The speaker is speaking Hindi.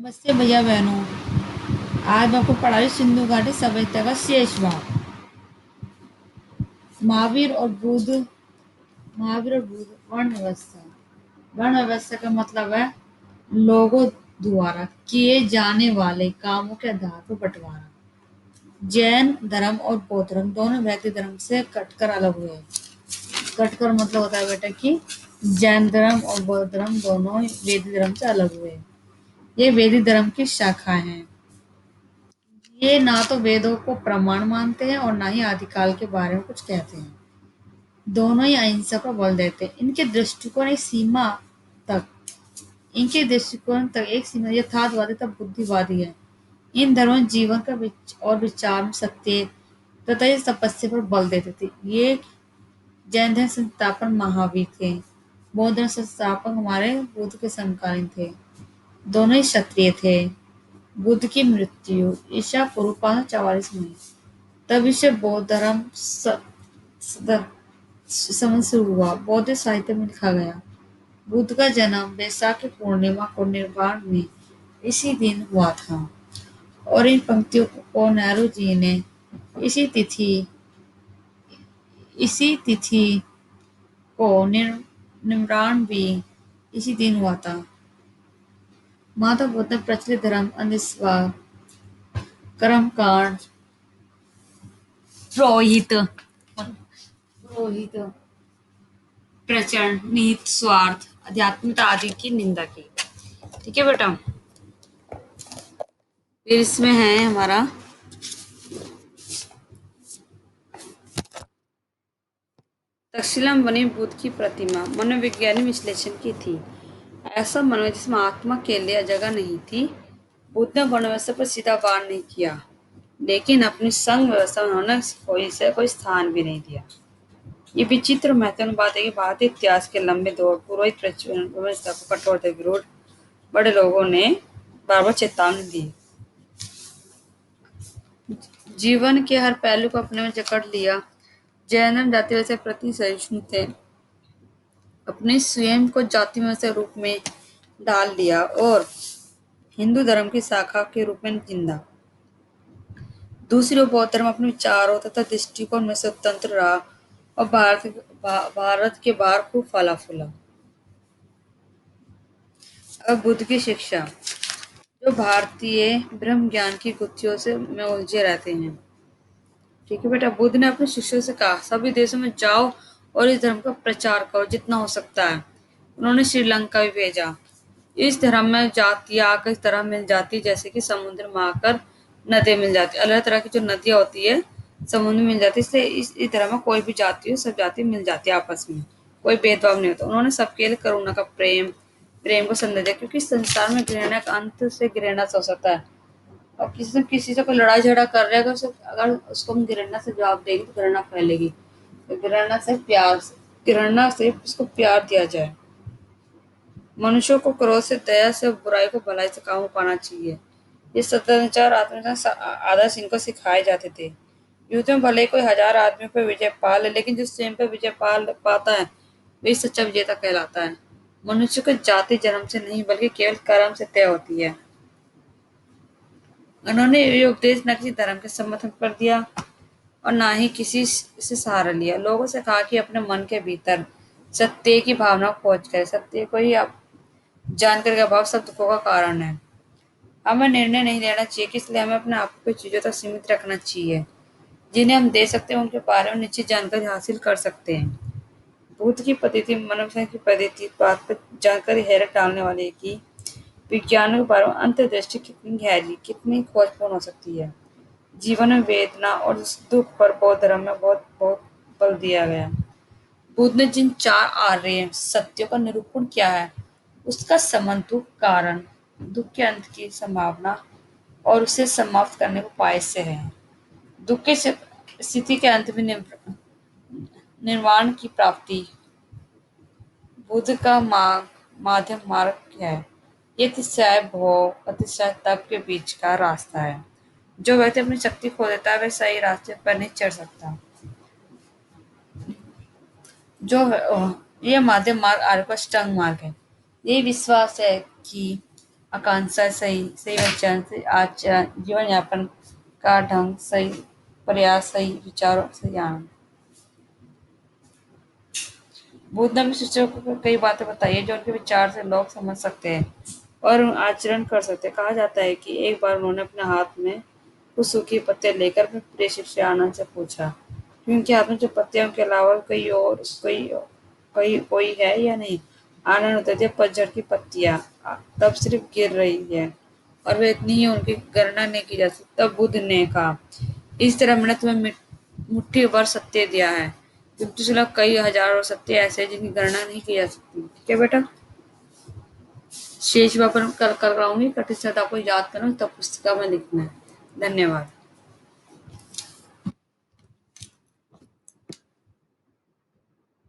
नमस्ते भैया बहनों। आज मैं आपको पढ़ा रही हूँ सिंधु घाटी सभ्यता का शेष भाग। महावीर और बुद्ध। महावीर और बुद्ध वर्ण व्यवस्था। वर्ण व्यवस्था का मतलब है लोगों द्वारा किए जाने वाले कामों के आधार पर बंटवारा। जैन धर्म और बौद्ध धर्म दोनों वैदिक धर्म से कटकर अलग हुए। कटकर मतलब होता है बेटा कि जैन धर्म और बौद्ध धर्म दोनों वैदिक धर्म से अलग हुए। ये वैदिक धर्म की शाखाएं हैं। ये ना तो वेदों को प्रमाण मानते हैं और ना ही आदिकाल के बारे में कुछ कहते हैं। दोनों ही अहिंसा पर बल देते हैं। तक इनके दृष्टिकोण तक एक सीमा यथार्थवादी तक बुद्धिवादी है। इन धर्मों जीवन का और विचार में सत्य तथा इस तपस्या पर बल देते थे। ये जैन धर्म संस्थापक महावीर थे। बौद्ध धर्म संस्थापक हमारे बुद्ध के समकालीन थे। दोनों ही क्षत्रिय थे। बुद्ध की मृत्यु ईसा पूर्व 544 में। तभी से बौद्ध धर्म समय शुरू हुआ। बौद्ध साहित्य में लिखा गया। बुद्ध का जन्म बैसाखी पूर्णिमा को निर्वाण में इसी दिन हुआ था और इन पंक्तियों को नेहरू जी ने इसी तिथि इसी तिथि को निर्वाण भी इसी दिन हुआ था। माता बुद्ध ने प्रचलित धर्म अंधविश्वास कर्मकांड पुरोहित पुरोहित प्रचंड निहित स्वार्थ आध्यात्मिकता आदि की निंदा की। ठीक है बेटा। फिर इसमें है हमारा तक्षशिला में बनी बुद्ध की प्रतिमा मनोविज्ञानी विश्लेषण की थी। ऐसा मनो जिसमें आत्मा के लिए जगह नहीं थी। बुद्ध ने वर्ण व्यवस्था पर सीधा वार नहीं किया, लेकिन अपनी संघ व्यवस्था में उन्होंने कोई स्थान भी नहीं दिया। ये विचित्र महत्वपूर्ण बात है कि भारतीय इतिहास के लंबे दौर पुरोहित प्रचलन व्यवस्था को कठोरता विरोध बड़े लोगों ने बार बार चेतावनी दी। जीवन के हर पहलू को अपने में जकड़ लिया। जैन धर्म जाति व्यवस्था के प्रति सहिष्णु थे। अपने स्वयं को जाति व्यवस्था के रूप में डाल दिया और हिंदू धर्म की शाखा के रूप में जिंदा। दूसरी ओर बौद्ध धर्म अपने विचारों तथा दृष्टिकोण में स्वतंत्र रहा और भारत के बाहर खूब फला फूला। अब बुद्ध की शिक्षा। जो भारतीय ब्रह्म ज्ञान की गुत्थियों से में उलझे रहते हैं। ठीक है बेटा। बुद्ध ने अपने शिष्यों से कहा सभी देशों में जाओ और इस धर्म का प्रचार करो जितना हो सकता है। उन्होंने श्रीलंका भी भेजा। इस धर्म में जातियां आकर इस तरह मिल जाती जैसे कि समुद्र में आकर नदियां मिल जाती। अलग तरह की जो नदियां होती है समुद्र में मिल जाती। इसलिए इस धर्म में कोई भी जाति हो सब जाति मिल जाती है आपस में। कोई भेदभाव नहीं होता। उन्होंने सबके लिए करुणा का प्रेम प्रेम को संदेश दिया क्योंकि संसार में घृणा का अंत से घृणा से हो सकता है। और किसी से कोई लड़ाई झगड़ा कर रहा है अगर उसको हम घृणा से जवाब देंगे तो घृणा फैलेगी। तो घृणा से उसको प्यार दिया जाए। मनुष्यों को क्रोध से दया से बुराई को भलाई से काबू पाना चाहिए। ये सदाचार आत्मविश्वास आदर्श इनको सिखाए जाते थे। युद्ध में भले ही कोई 1000 आदमियों पर विजय पा ले लेकिन जो स्वयं पर विजय पाता है वही सच्चा विजेता कहलाता है। मनुष्य को जाति जन्म से नहीं बल्कि केवल कर्म से तय होती है। उन्होंने ये उपदेश न किसी धर्म के समर्थन पर दिया और ना ही किसी से सहारा लिया। लोगों से कहा कि अपने मन के भीतर सत्य की भावना को खोज करें। सत्य को ही आप जानकारी का अभाव सब दुखों का कारण है। हमें निर्णय नहीं लेना चाहिए कि इसलिए हमें अपने आप को चीजों तक सीमित रखना चाहिए जिन्हें हम दे सकते हैं। उनके बारे में निश्चित जानकारी हासिल कर सकते हैं। बुद्ध की पद्धति मनोविज्ञान की पद्धति बात पर जानकारी हैरत डालने वाली है कि विज्ञान के बारे में अंतर्दृष्टि कितनी गहरी कितनी खोजपूर्ण हो सकती है। जीवन में वेदना और दुख पर बौद्ध धर्म में बहुत बहुत बल दिया गया। बुद्ध ने जिन 4 आर्य सत्यों का निरूपण किया है उसका संबंध दुख कारण दुख के अंत की संभावना और उसे समाप्त करने के उपाय से है। दुख की स्थिति के अंत में निर्वाण की प्राप्ति बुद्ध का माध्यम मार्ग है। ये अतिशय भोग अतिशय तप के बीच का रास्ता है। जो व्यक्ति अपनी शक्ति खो देता है वह सही रास्ते पर नहीं चढ़ सकता। जो ये माध्यम मार्ग आर्य का अष्टांग मार्ग है। ये विश्वास है कि आकांक्षा सही, सही वचन, सही आचरण, जीवन यापन का ढंग सही, प्रयास सही, विचारों सही आनंद। बुद्ध ने अपने शिष्यों को कई बातें बताई है जो उनके विचार से लोग समझ सकते हैं और आचरण कर सकते हैं। कहा जाता है कि एक बार उन्होंने अपने हाथ में कुछ सूखी पत्ते लेकर अपने प्रिय शिष्य आनंद से पूछा कि उनके हाथ में जो पत्तियों के अलावा कोई है या नहीं। आनंद उत्तर दिया, पतझड़ की पत्तियां तब सिर्फ गिर रही है और वे इतनी ही, उनकी गणना नहीं की जा सकती। तब बुद्ध ने कहा, इस तरह मैंने तुम्हें मुट्ठी भर सत्य दिया है, किंतु सिर्फ कई हजारों सत्य ऐसे हैं जिनकी गणना नहीं की जा सकती। ठीक है बेटा, शेष वापन कल कर कराऊंगी। कठिन शब्द आपको याद करना तब पुस्तिका में लिखना है। धन्यवाद।